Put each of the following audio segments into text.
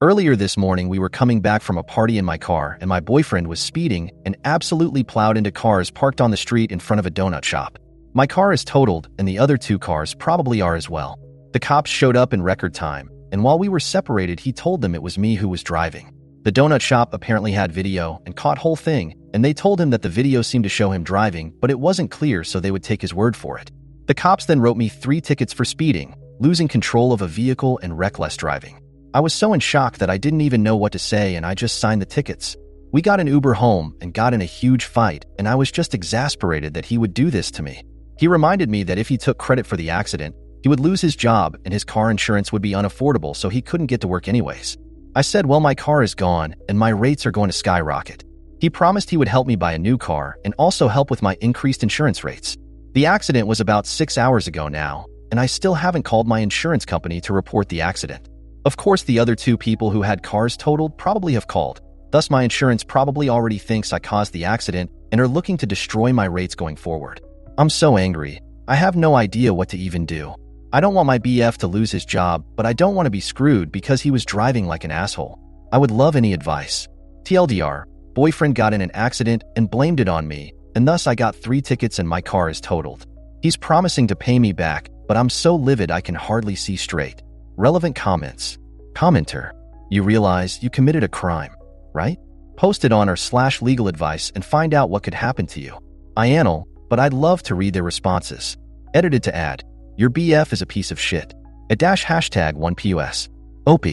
Earlier this morning, we were coming back from a party in my car, and my boyfriend was speeding and absolutely plowed into cars parked on the street in front of a donut shop. My car is totaled, and the other two cars probably are as well. The cops showed up in record time, and while we were separated, he told them it was me who was driving. The donut shop apparently had video and caught whole thing, and they told him that the video seemed to show him driving, but it wasn't clear, so they would take his word for it. The cops then wrote me 3 tickets for speeding, losing control of a vehicle, and reckless driving. I was so in shock that I didn't even know what to say, and I just signed the tickets. We got an Uber home and got in a huge fight, and I was just exasperated that he would do this to me. He reminded me that if he took credit for the accident, he would lose his job and his car insurance would be unaffordable, so he couldn't get to work anyways. I said, well, my car is gone and my rates are going to skyrocket. He promised he would help me buy a new car and also help with my increased insurance rates. The accident was about 6 hours ago now, and I still haven't called my insurance company to report the accident. Of course, the other 2 people who had cars totaled probably have called. Thus, my insurance probably already thinks I caused the accident and are looking to destroy my rates going forward. I'm so angry. I have no idea what to even do. I don't want my BF to lose his job, but I don't want to be screwed because he was driving like an asshole. I would love any advice. TLDR, boyfriend got in an accident and blamed it on me, and thus I got 3 tickets and my car is totaled. He's promising to pay me back, but I'm so livid I can hardly see straight. Relevant comments. Commenter, you realize you committed a crime, right? Post it on r/legal advice and find out what could happen to you. IANL, but I'd love to read their responses. Edited to add, your BF is a piece of shit. #1PUS. OP.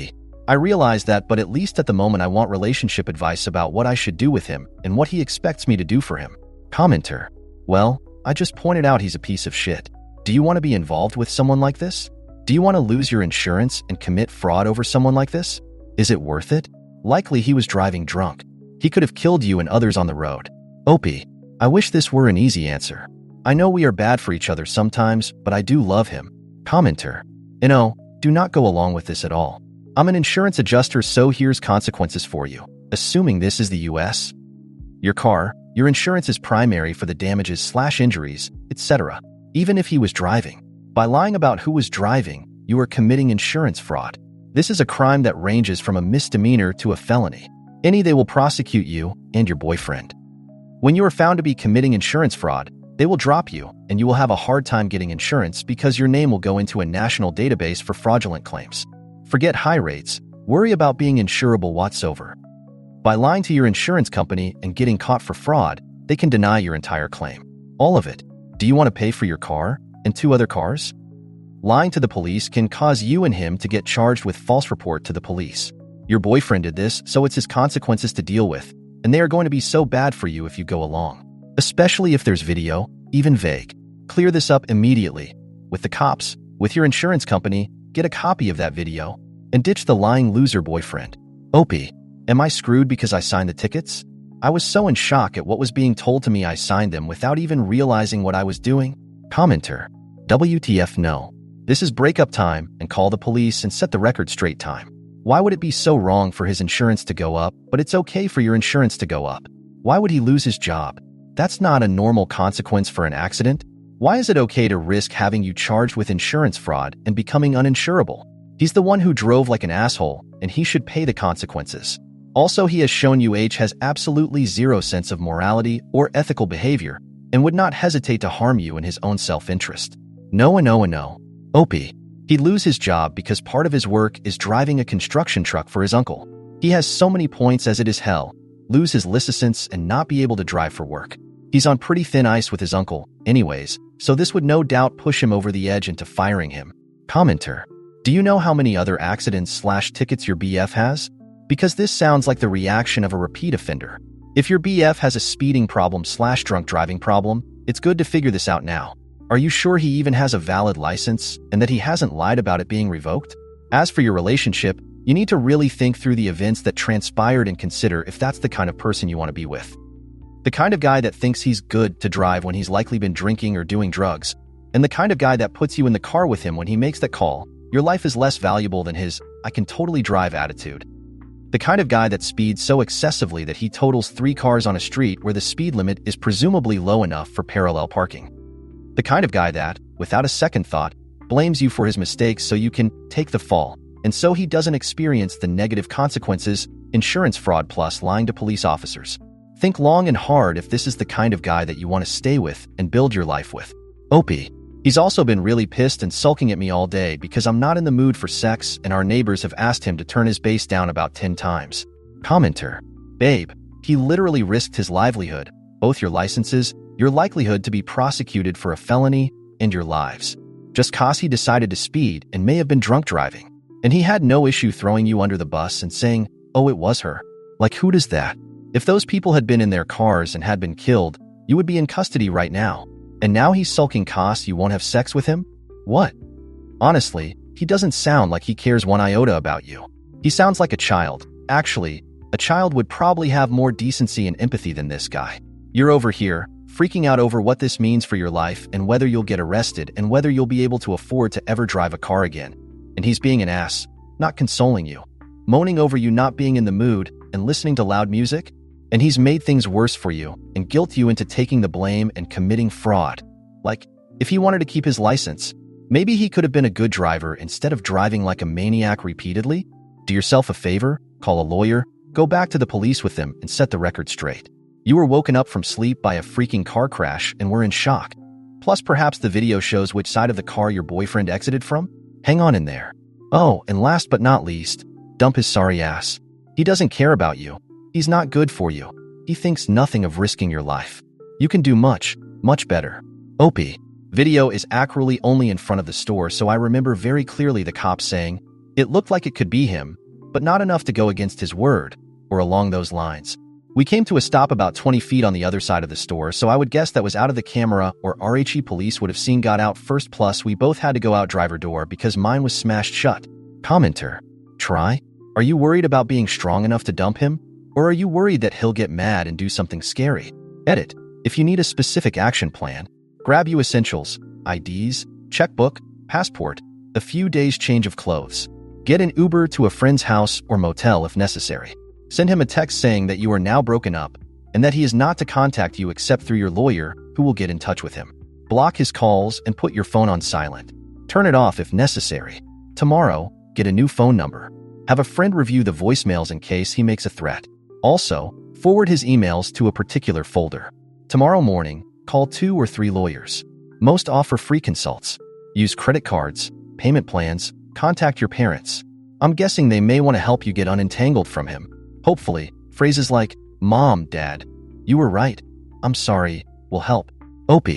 I realize that, but at least at the moment I want relationship advice about what I should do with him and what he expects me to do for him. Commenter, well, I just pointed out he's a piece of shit. Do you want to be involved with someone like this? Do you want to lose your insurance and commit fraud over someone like this? Is it worth it? Likely he was driving drunk. He could have killed you and others on the road. OP. I wish this were an easy answer. I know we are bad for each other sometimes, but I do love him. Commenter. Do not go along with this at all. I'm an insurance adjuster, so here's consequences for you. Assuming this is the US. Your car, your insurance is primary for the damages/injuries, etc. Even if he was driving. By lying about who was driving, you are committing insurance fraud. This is a crime that ranges from a misdemeanor to a felony. They will prosecute you and your boyfriend. When you are found to be committing insurance fraud, they will drop you, and you will have a hard time getting insurance because your name will go into a national database for fraudulent claims. Forget high rates. Worry about being insurable whatsoever. By lying to your insurance company and getting caught for fraud, they can deny your entire claim. All of it. Do you want to pay for your car and 2 other cars? Lying to the police can cause you and him to get charged with false report to the police. Your boyfriend did this, so it's his consequences to deal with, and they are going to be so bad for you if you go along. Especially if there's video, even vague. Clear this up immediately. With the cops, with your insurance company, get a copy of that video, and ditch the lying loser boyfriend. OP. Am I screwed because I signed the tickets? I was so in shock at what was being told to me I signed them without even realizing what I was doing. Commenter. WTF no. This is breakup time, and call the police and set the record straight time. Why would it be so wrong for his insurance to go up, but it's okay for your insurance to go up? Why would he lose his job? That's not a normal consequence for an accident. Why is it okay to risk having you charged with insurance fraud and becoming uninsurable? He's the one who drove like an asshole, and he should pay the consequences. Also, he has shown you H has absolutely zero sense of morality or ethical behavior, and would not hesitate to harm you in his own self-interest. No. OP. He'd lose his job because part of his work is driving a construction truck for his uncle. He has so many points as it is hell. Lose his license and not be able to drive for work. He's on pretty thin ice with his uncle, anyways, so this would no doubt push him over the edge into firing him. Commenter. Do you know how many other accidents/tickets your BF has? Because this sounds like the reaction of a repeat offender. If your BF has a speeding problem/drunk driving problem, it's good to figure this out now. Are you sure he even has a valid license and that he hasn't lied about it being revoked? As for your relationship, you need to really think through the events that transpired and consider if that's the kind of person you want to be with. The kind of guy that thinks he's good to drive when he's likely been drinking or doing drugs, and the kind of guy that puts you in the car with him when he makes that call. Your life is less valuable than his "I can totally drive" attitude. The kind of guy that speeds so excessively that he totals 3 cars on a street where the speed limit is presumably low enough for parallel parking. The kind of guy that, without a second thought, blames you for his mistakes so you can take the fall. and so he doesn't experience the negative consequences, insurance fraud plus lying to police officers. Think long and hard if this is the kind of guy that you want to stay with and build your life with. OP. He's also been really pissed and sulking at me all day because I'm not in the mood for sex and our neighbors have asked him to turn his bass down about 10 times. Commenter. Babe, he literally risked his livelihood, both your licenses, your likelihood to be prosecuted for a felony, and your lives. Just 'cause he decided to speed and may have been drunk driving. And he had no issue throwing you under the bus and saying, "Oh, it was her." Like, who does that? If those people had been in their cars and had been killed, you would be in custody right now. And now he's sulking 'cause you won't have sex with him? What? Honestly, he doesn't sound like he cares one iota about you. He sounds like a child. Actually, a child would probably have more decency and empathy than this guy. You're over here, freaking out over what this means for your life and whether you'll get arrested and whether you'll be able to afford to ever drive a car again. And he's being an ass, not consoling you, moaning over you not being in the mood and listening to loud music. And he's made things worse for you and guilt you into taking the blame and committing fraud. Like, if he wanted to keep his license, maybe he could have been a good driver instead of driving like a maniac repeatedly. Do yourself a favor, call a lawyer, go back to the police with him and set the record straight. You were woken up from sleep by a freaking car crash and were in shock. Plus, perhaps the video shows which side of the car your boyfriend exited from? Hang on in there. Oh, and last but not least, dump his sorry ass. He doesn't care about you. He's not good for you. He thinks nothing of risking your life. You can do much, much better. OP. Video is accurately only in front of the store, so I remember very clearly the cop saying, "It looked like it could be him, but not enough to go against his word," or along those lines. We came to a stop about 20 feet on the other side of the store, so I would guess that was out of the camera or RHE police would have seen got out first, plus we both had to go out driver door because mine was smashed shut. Commenter. Try? Are you worried about being strong enough to dump him? Or are you worried that he'll get mad and do something scary? Edit. If you need a specific action plan, grab you essentials, IDs, checkbook, passport, a few days change of clothes. Get an Uber to a friend's house or motel if necessary. Send him a text saying that you are now broken up and that he is not to contact you except through your lawyer, who will get in touch with him. Block his calls and put your phone on silent. Turn it off if necessary. Tomorrow, get a new phone number. Have a friend review the voicemails in case he makes a threat. Also, forward his emails to a particular folder. Tomorrow morning, call 2 or 3 lawyers. Most offer free consults. Use credit cards, payment plans, contact your parents. I'm guessing they may want to help you get unentangled from him. Hopefully, phrases like, "Mom, Dad, you were right. I'm sorry," will help. OP.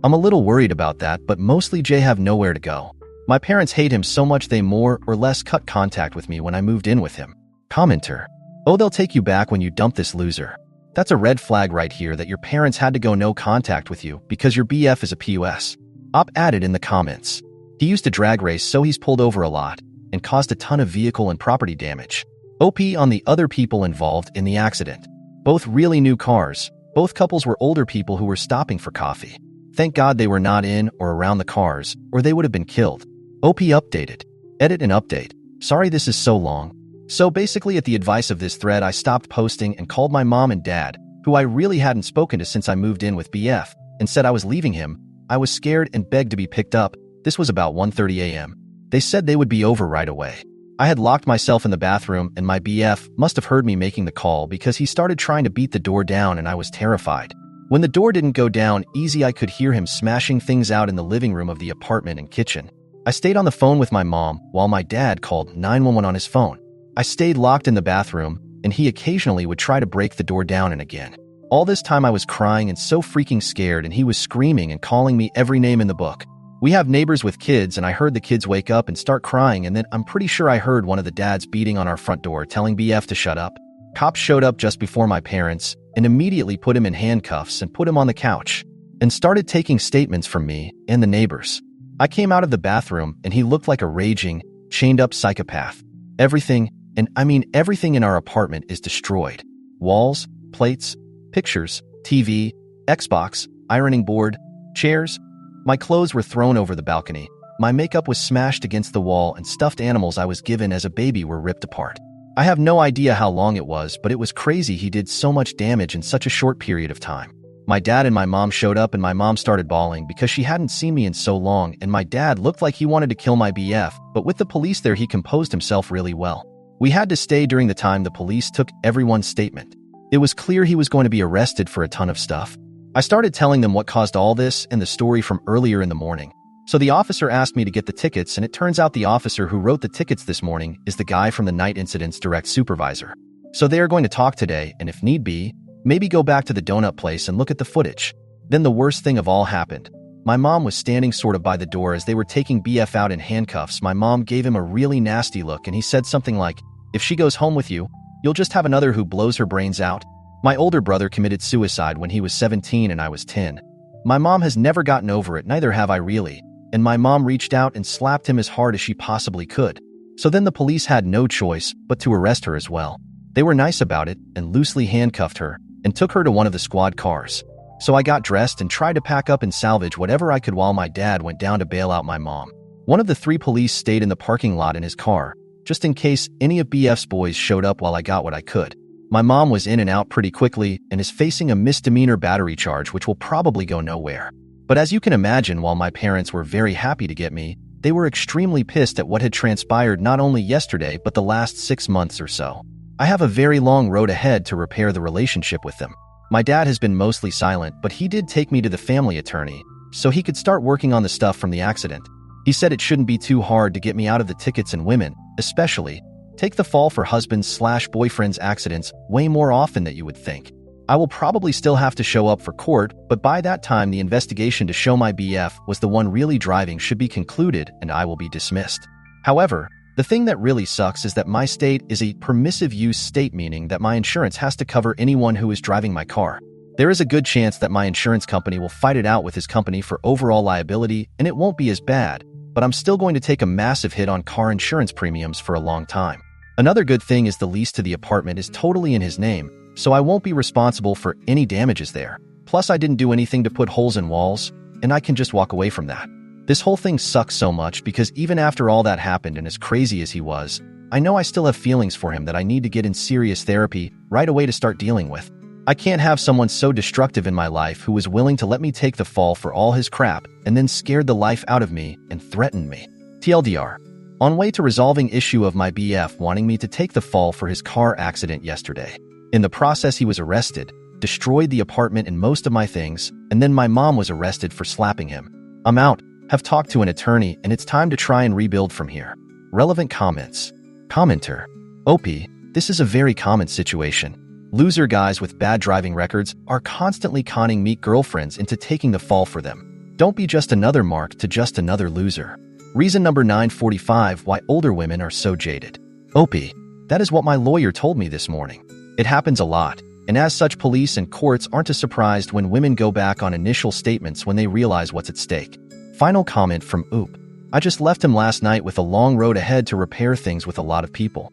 I'm a little worried about that, but mostly Jay have nowhere to go. My parents hate him so much they more or less cut contact with me when I moved in with him. Commenter. Oh, they'll take you back when you dump this loser. That's a red flag right here that your parents had to go no contact with you because your BF is a PUS. Op added in the comments. He used to drag race, so he's pulled over a lot and caused a ton of vehicle and property damage. OP on the other people involved in the accident. Both really new cars. Both couples were older people who were stopping for coffee. Thank God they were not in or around the cars, or they would have been killed. OP updated. Edit and update. Sorry this is so long. So basically at the advice of this thread, I stopped posting and called my mom and dad, who I really hadn't spoken to since I moved in with BF, and said I was leaving him. I was scared and begged to be picked up. This was about 1:30 a.m. They said they would be over right away. I had locked myself in the bathroom and my BF must have heard me making the call because he started trying to beat the door down and I was terrified. When the door didn't go down easy, I could hear him smashing things out in the living room of the apartment and kitchen. I stayed on the phone with my mom while my dad called 911 on his phone. I stayed locked in the bathroom, and he occasionally would try to break the door down and again. All this time I was crying and so freaking scared, and he was screaming and calling me every name in the book. We have neighbors with kids, and I heard the kids wake up and start crying, and then I'm pretty sure I heard one of the dads beating on our front door telling BF to shut up. Cops showed up just before my parents and immediately put him in handcuffs and put him on the couch and started taking statements from me and the neighbors. I came out of the bathroom, and he looked like a raging, chained-up psychopath. Everything, and I mean everything in our apartment is destroyed. Walls, plates, pictures, TV, Xbox, ironing board, chairs. My clothes were thrown over the balcony. My makeup was smashed against the wall and stuffed animals I was given as a baby were ripped apart. I have no idea how long it was, but it was crazy he did so much damage in such a short period of time. My dad and my mom showed up and my mom started bawling because she hadn't seen me in so long, and my dad looked like he wanted to kill my BF, but with the police there he composed himself really well. We had to stay during the time the police took everyone's statement. It was clear he was going to be arrested for a ton of stuff. I started telling them what caused all this and the story from earlier in the morning. So the officer asked me to get the tickets, and it turns out the officer who wrote the tickets this morning is the guy from the night incident's direct supervisor. So they are going to talk today, and if need be, maybe go back to the donut place and look at the footage. Then the worst thing of all happened. My mom was standing sort of by the door as they were taking BF out in handcuffs. My mom gave him a really nasty look and he said something like, "If she goes home with you, you'll just have another who blows her brains out." My older brother committed suicide when he was 17 and I was 10. My mom has never gotten over it, neither have I really. And my mom reached out and slapped him as hard as she possibly could. So then the police had no choice but to arrest her as well. They were nice about it and loosely handcuffed her and took her to one of the squad cars. So I got dressed and tried to pack up and salvage whatever I could while my dad went down to bail out my mom. One of the 3 police stayed in the parking lot in his car, just in case any of BF's boys showed up while I got what I could. My mom was in and out pretty quickly and is facing a misdemeanor battery charge which will probably go nowhere. But as you can imagine, while my parents were very happy to get me, they were extremely pissed at what had transpired not only yesterday but the last 6 months or so. I have a very long road ahead to repair the relationship with them. My dad has been mostly silent, but he did take me to the family attorney so he could start working on the stuff from the accident. He said it shouldn't be too hard to get me out of the tickets, and women, especially, take the fall for husbands/boyfriends' accidents way more often than you would think. I will probably still have to show up for court, but by that time the investigation to show my BF was the one really driving should be concluded and I will be dismissed. However, the thing that really sucks is that my state is a permissive use state, meaning that my insurance has to cover anyone who is driving my car. There is a good chance that my insurance company will fight it out with his company for overall liability and it won't be as bad, but I'm still going to take a massive hit on car insurance premiums for a long time. Another good thing is the lease to the apartment is totally in his name, so I won't be responsible for any damages there. Plus, I didn't do anything to put holes in walls, and I can just walk away from that. This whole thing sucks so much because even after all that happened and as crazy as he was, I know I still have feelings for him that I need to get in serious therapy right away to start dealing with. I can't have someone so destructive in my life who was willing to let me take the fall for all his crap and then scared the life out of me and threatened me. TLDR. On way to resolving issue of my BF wanting me to take the fall for his car accident yesterday. In the process, he was arrested, destroyed the apartment and most of my things, and then my mom was arrested for slapping him. I'm out, have talked to an attorney, and it's time to try and rebuild from here. Relevant comments. Commenter. OP, this is a very common situation. Loser guys with bad driving records are constantly conning meek girlfriends into taking the fall for them. Don't be just another mark to just another loser. Reason number 945 why older women are so jaded. OP, that is what my lawyer told me this morning. It happens a lot, and as such police and courts aren't as surprised when women go back on initial statements when they realize what's at stake. Final comment from Oop. I just left him last night with a long road ahead to repair things with a lot of people.